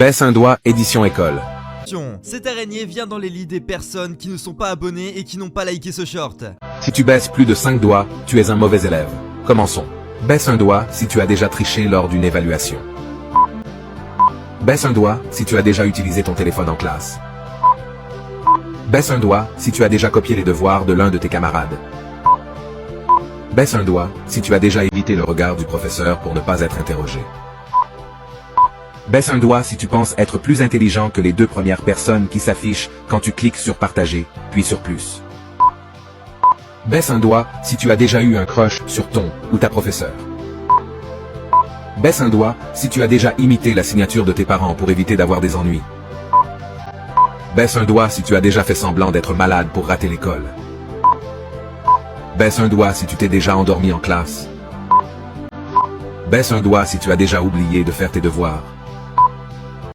Baisse un doigt, édition école. Cette araignée vient dans les lits des personnes qui ne sont pas abonnées et qui n'ont pas liké ce short. Si tu baisses plus de 5 doigts, tu es un mauvais élève. Commençons. Baisse un doigt si tu as déjà triché lors d'une évaluation. Baisse un doigt si tu as déjà utilisé ton téléphone en classe. Baisse un doigt si tu as déjà copié les devoirs de l'un de tes camarades. Baisse un doigt si tu as déjà évité le regard du professeur pour ne pas être interrogé. Baisse un doigt si tu penses être plus intelligent que les 2 premières personnes qui s'affichent quand tu cliques sur partager, puis sur plus. Baisse un doigt si tu as déjà eu un crush sur ton ou ta professeure. Baisse un doigt si tu as déjà imité la signature de tes parents pour éviter d'avoir des ennuis. Baisse un doigt si tu as déjà fait semblant d'être malade pour rater l'école. Baisse un doigt si tu t'es déjà endormi en classe. Baisse un doigt si tu as déjà oublié de faire tes devoirs.